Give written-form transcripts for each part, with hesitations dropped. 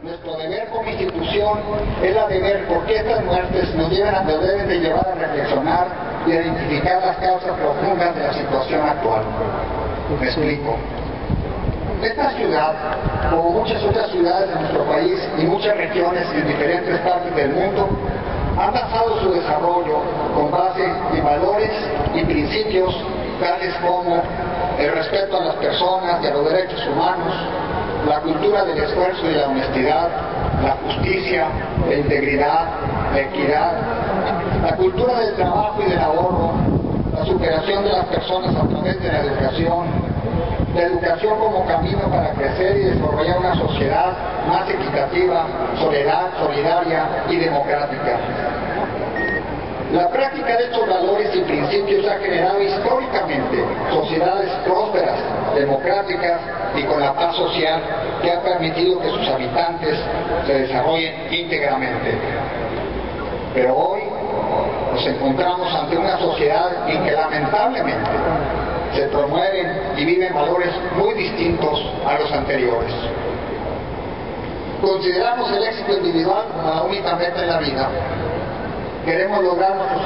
Nuestro deber como institución es la de ver por qué estas muertes nos deben de llevar a reflexionar y a identificar las causas profundas de la situación actual. Me explico. Esta ciudad, como muchas otras ciudades de nuestro país y muchas regiones en diferentes partes del mundo, han basado su desarrollo con base en valores y principios tales como el respeto a las personas y a los derechos humanos, la cultura del esfuerzo y la honestidad, la justicia, la integridad, la equidad, la cultura del trabajo y del ahorro, la superación de las personas a través de la educación como camino para crecer y desarrollar una sociedad más equitativa, solidaria y democrática. La práctica de estos valores y principios ha generado históricamente sociedades prósperas, democráticas y con la paz social que ha permitido que sus habitantes se desarrollen íntegramente. Pero hoy nos encontramos ante una sociedad en que lamentablemente se promueven y viven valores muy distintos a los anteriores. Consideramos el éxito individual como la única meta en la vida. Queremos lograr nuestros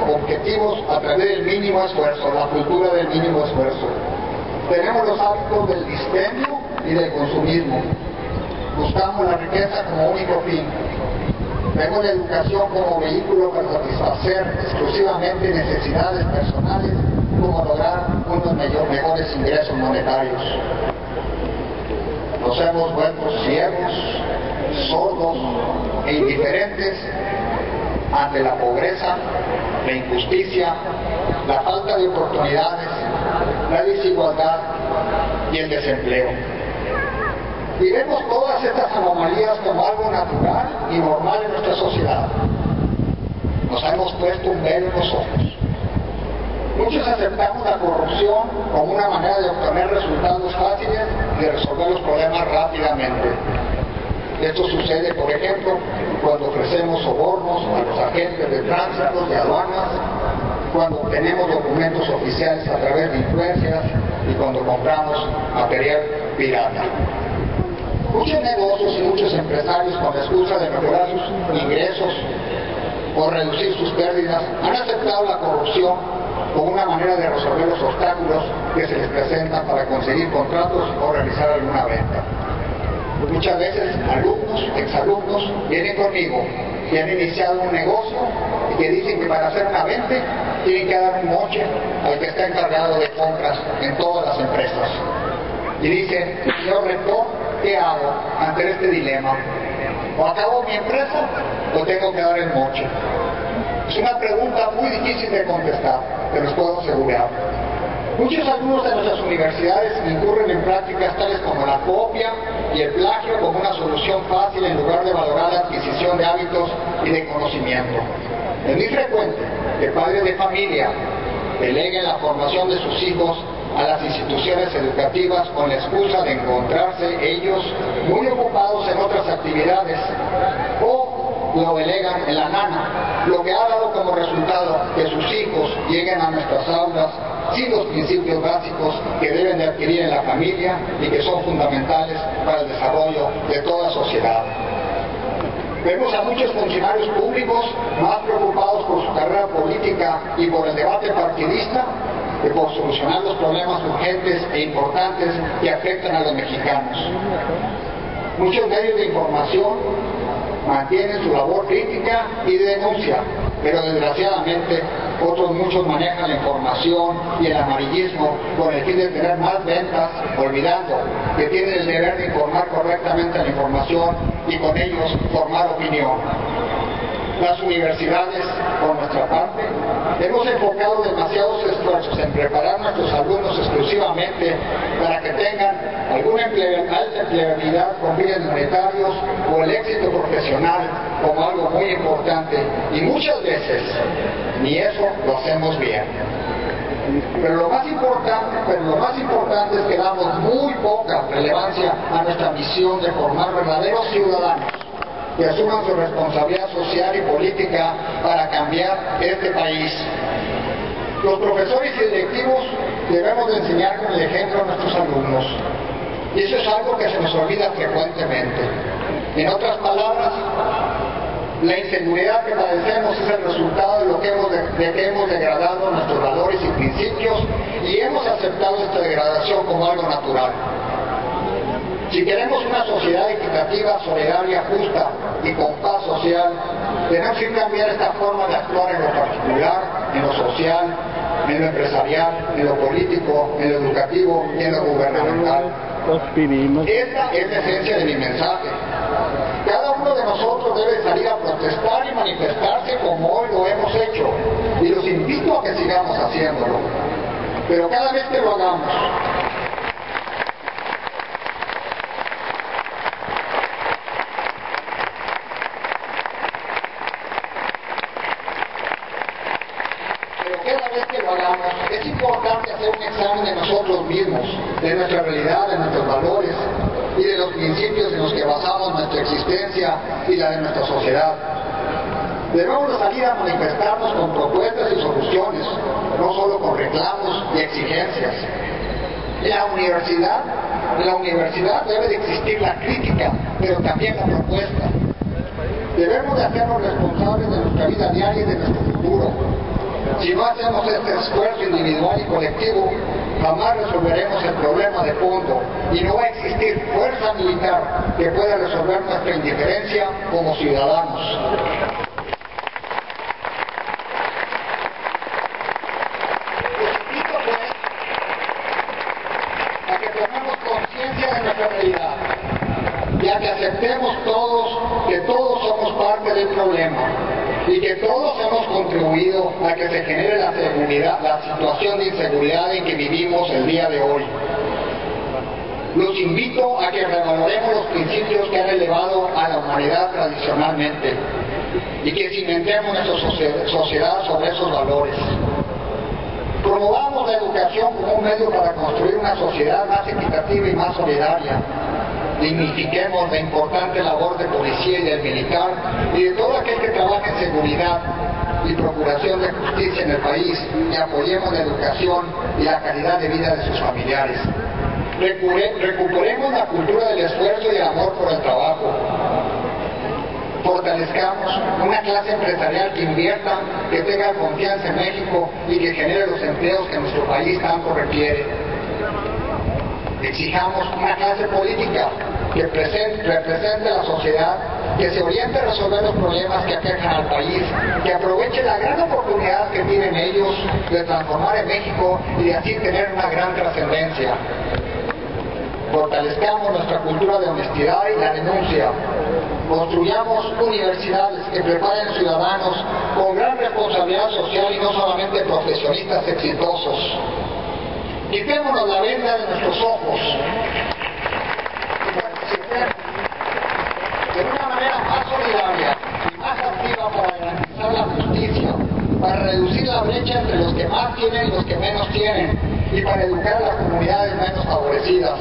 objetivos a través del mínimo esfuerzo, la cultura del mínimo esfuerzo. Tenemos los hábitos del dispendio y del consumismo. Buscamos la riqueza como único fin. Vemos la educación como vehículo para satisfacer exclusivamente necesidades personales, como lograr unos mejores ingresos monetarios. Nos hemos vuelto ciegos, sordos e indiferentes ante la pobreza, la injusticia, la falta de oportunidades, la desigualdad y el desempleo. Y vemos todas estas anomalías como algo natural y normal en nuestra sociedad. Nos hemos puesto un velo en los ojos. Muchos aceptamos la corrupción como una manera de obtener resultados fáciles y de resolver los problemas rápidamente. Esto sucede, por ejemplo, cuando ofrecemos sobornos a los agentes de tránsito y aduanas, cuando obtenemos documentos oficiales a través de influencias y cuando compramos material pirata. Muchos negocios y muchos empresarios, con la excusa de mejorar sus ingresos o reducir sus pérdidas, han aceptado la corrupción como una manera de resolver los obstáculos que se les presentan para conseguir contratos o realizar alguna venta. Muchas veces alumnos, exalumnos, vienen conmigo que han iniciado un negocio y que dicen que para hacer una venta tienen que dar un moche al que está encargado de compras en todas las empresas. Y dicen, señor rector, ¿qué hago ante este dilema? ¿O acabo mi empresa o tengo que dar el moche? Es una pregunta muy difícil de contestar, te los puedo asegurar. Muchos alumnos de nuestras universidades incurren en prácticas tales como la copia y el plagio como una solución fácil en lugar de valorar la adquisición de hábitos y de conocimiento. Es muy frecuente que padres de familia deleguen la formación de sus hijos a las instituciones educativas con la excusa de encontrarse ellos muy ocupados en otras actividades o lo delegan en la nana, lo que ha dado como resultado que sus hijos lleguen a nuestras aulas sin los principios básicos que deben de adquirir en la familia y que son fundamentales para el desarrollo de toda sociedad. Vemos a muchos funcionarios públicos más preocupados por su carrera política y por el debate partidista que por solucionar los problemas urgentes e importantes que afectan a los mexicanos. Muchos medios de información mantienen su labor crítica y de denuncia, pero desgraciadamente otros muchos manejan la información y el amarillismo con el fin de tener más ventas, olvidando que tienen el deber de informar correctamente la información y con ellos formar opinión. Las universidades, por nuestra parte, hemos enfocado demasiados esfuerzos en preparar a nuestros alumnos exclusivamente para que tengan alguna alta empleabilidad con fines monetarios o el éxito profesional como algo muy importante, y muchas veces ni eso lo hacemos bien. Pero lo más importante es que damos muy poca relevancia a nuestra misión de formar verdaderos ciudadanos que asuman su responsabilidad social y política para cambiar este país. Los profesores y directivos debemos de enseñar con el ejemplo a nuestros alumnos, y eso es algo que se nos olvida frecuentemente. En otras palabras, la inseguridad que padecemos es el resultado de que hemos degradado nuestros valores y principios y hemos aceptado esta degradación como algo natural. Si queremos una sociedad equitativa, solidaria, justa y con paz social, tenemos que cambiar esta forma de actuar en lo particular, en lo social, en lo empresarial, en lo político, en lo educativo y en lo gubernamental. Esta es la esencia de mi mensaje. Cada uno de nosotros debe salir a protestar y manifestarse como hoy lo hemos hecho, y los invito a que sigamos haciéndolo. Pero cada vez que lo hagamos, es importante hacer un examen de nosotros mismos, de nuestra realidad, de nuestros valores y de los principios en los que basamos nuestra existencia y la de nuestra sociedad. Debemos salir a manifestarnos con propuestas y soluciones, no solo con reclamos y exigencias. En la universidad debe de existir la crítica, pero también la propuesta. Debemos de hacernos responsables de nuestra vida diaria y de nuestro futuro. Si no hacemos este esfuerzo individual y colectivo, jamás resolveremos el problema de fondo y no va a existir fuerza militar que pueda resolver nuestra indiferencia como ciudadanos. Los invito, pues, a que tomemos conciencia de nuestra realidad y a que aceptemos todos que todos somos parte del problema y que todos hemos contribuido a que se genere la situación de inseguridad en que vivimos el día de hoy. Los invito a que revaloremos los principios que han elevado a la humanidad tradicionalmente y que cimentemos nuestra sociedad sobre esos valores. Promovamos la educación como un medio para construir una sociedad más equitativa y más solidaria. Dignifiquemos la importante labor de policía y del militar y de todo aquel que trabaja en seguridad y procuración de justicia en el país, y apoyemos la educación y la calidad de vida de sus familiares. Recuperemos la cultura del esfuerzo y el amor por el trabajo. Fortalezcamos una clase empresarial que invierta, que tenga confianza en México y que genere los empleos que nuestro país tanto requiere. Exijamos una clase política que represente a la sociedad, que se oriente a resolver los problemas que aquejan al país, que aproveche la gran oportunidad que tienen ellos de transformar en México y de así tener una gran trascendencia. Fortalezcamos nuestra cultura de honestidad y la denuncia. Construyamos universidades que preparen ciudadanos con gran responsabilidad social y no solamente profesionistas exitosos. Quitémonos la venda de nuestros ojos y participemos de una manera más solidaria y más activa para garantizar la justicia, para reducir la brecha entre los que más tienen y los que menos tienen, y para educar a las comunidades menos favorecidas.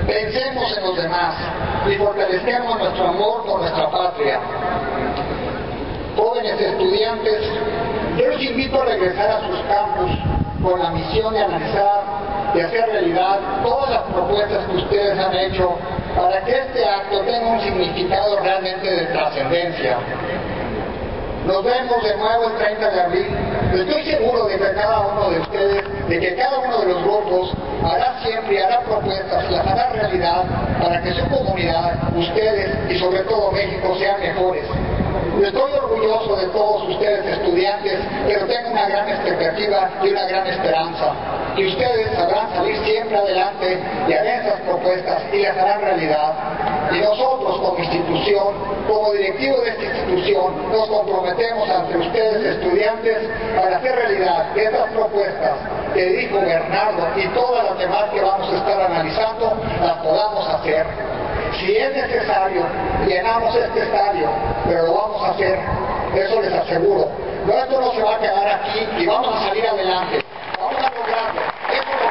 Pensemos en los demás y fortalezcamos nuestro amor por nuestra patria. Jóvenes estudiantes, yo los invito a regresar a sus campus con la misión de analizar, de hacer realidad todas las propuestas que ustedes han hecho para que este acto tenga un significado realmente de trascendencia. Nos vemos de nuevo el 30 de abril. Estoy seguro de que cada uno de ustedes, de que cada uno de los grupos hará siempre y hará propuestas, las hará realidad para que su comunidad, ustedes y sobre todo México sean mejores. Estoy orgulloso de todos ustedes estudiantes, pero tengo una gran expectativa y una gran esperanza. Y ustedes sabrán salir siempre adelante y harán esas propuestas y las harán realidad. Y nosotros como institución, como directivo de esta institución, nos comprometemos ante ustedes estudiantes para hacer realidad estas propuestas que dijo Bernardo y todas las demás que vamos a estar analizando, las podamos hacer. Si es necesario, llenamos este estadio, pero lo vamos a hacer, eso les aseguro. No, esto no se va a quedar aquí y vamos a salir adelante. Vamos a lograrlo. Eso lo